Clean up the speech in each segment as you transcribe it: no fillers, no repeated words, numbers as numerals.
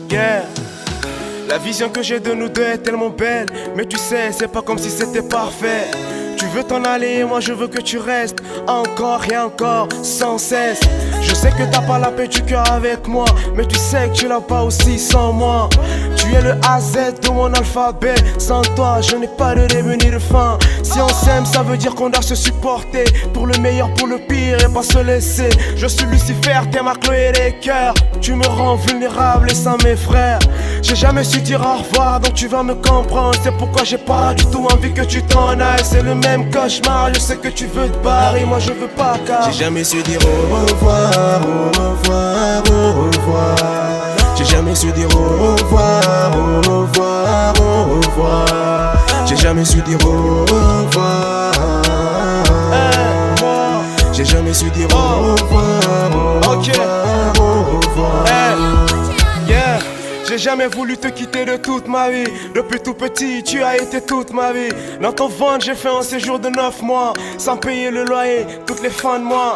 Yeah. La vision que j'ai de nous deux est tellement belle, mais tu sais, c'est pas comme si c'était parfait. Tu veux t'en aller, moi je veux que tu restes encore et encore, sans cesse. Je sais que t'as pas la paix du cœur avec moi, mais tu sais que tu l'as pas aussi sans moi. Tu es le A Z de mon alphabet. Sans toi je n'ai pas de début ni de fin. Si on s'aime ça veut dire qu'on doit se supporter, pour le meilleur, pour le pire et pas se laisser. Je suis Lucifer, t'es ma Chloé des cœurs. Tu me rends vulnérable et sans mes frères. J'ai jamais su dire au revoir, donc tu vas me comprendre. C'est pourquoi j'ai pas du tout envie que tu t'en ailles. C'est le même cauchemar, je sais que tu veux te barrer, moi je veux pas car j'ai jamais su dire au revoir, au revoir, au revoir. J'ai jamais su dire au revoir, au revoir, au revoir. J'ai jamais su dire au revoir. J'ai jamais su dire au revoir, au revoir, au revoir. Yeah. J'ai jamais voulu te quitter de toute ma vie. Depuis tout petit, tu as été toute ma vie. Dans ton ventre, j'ai fait un séjour de 9 mois, sans payer le loyer, toutes les fins de mois.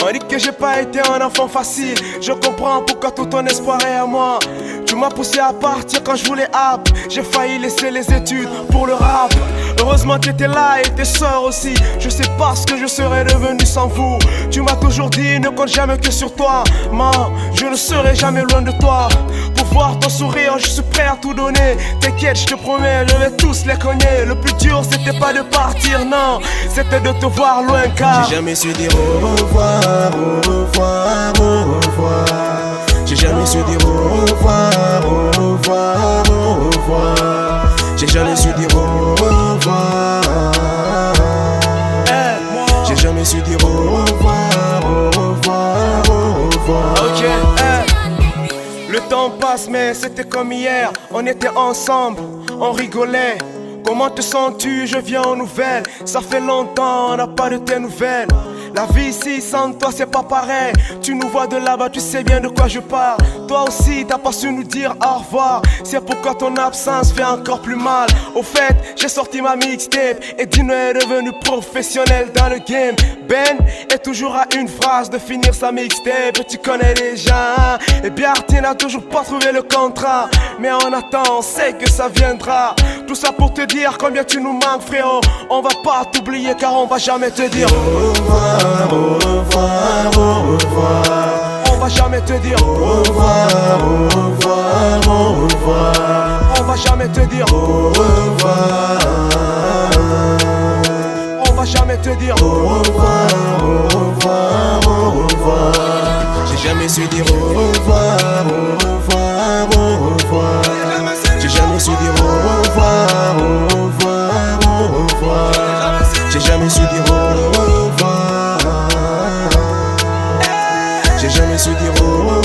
On dit que j'ai pas été un enfant facile. Je comprends pourquoi tout ton espoir est à moi. Tu m'as poussé à partir quand je voulais app. J'ai failli laisser les études pour le rap. Heureusement t'étais là et tes soeurs aussi. Je sais pas ce que je serais devenu sans vous. Tu m'as toujours dit ne compte jamais que sur toi. Man, je ne serai jamais loin de toi. Pour voir ton sourire, je suis prêt à tout donner. T'inquiète, je te promets, je vais tous les cogner. Le plus dur c'était pas de partir, non, c'était de te voir loin car j'ai jamais su dire au revoir, au revoir, au revoir. J'ai jamais su dire au revoir, au revoir, au revoir. J'ai jamais su dire au revoir. J'ai jamais su dire au revoir, au revoir, au revoir. Ok, le temps passe mais c'était comme hier. On était ensemble, on rigolait. Comment te sens-tu? Je viens aux nouvelles. Ça fait longtemps, on n'a pas de tes nouvelles. La vie ici sans toi c'est pas pareil. Tu nous vois de là-bas, tu sais bien de quoi je parle. Toi aussi t'as pas su nous dire au revoir. C'est pourquoi ton absence fait encore plus mal. Au fait j'ai sorti ma mixtape et Dino est devenu professionnel dans le game. Ben est toujours à une phrase de finir sa mixtape. Tu connais déjà hein? Et Biartine n'a toujours pas trouvé le contrat. Mais en attendant on sait que ça viendra. Tout ça pour te dire combien tu nous manques frérot. On va pas t'oublier car on va jamais te dire au revoir, au revoir, au revoir. On va jamais te dire au revoir, au revoir, au revoir. On va jamais te dire au revoir. On va jamais te dire au revoir, au revoir, au revoir. J'ai jamais su dire au revoir, au revoir, au revoir. J'ai jamais su dire au revoir, au revoir, au revoir. J'ai jamais su dire au revoir. J'ai jamais su dire au revoir.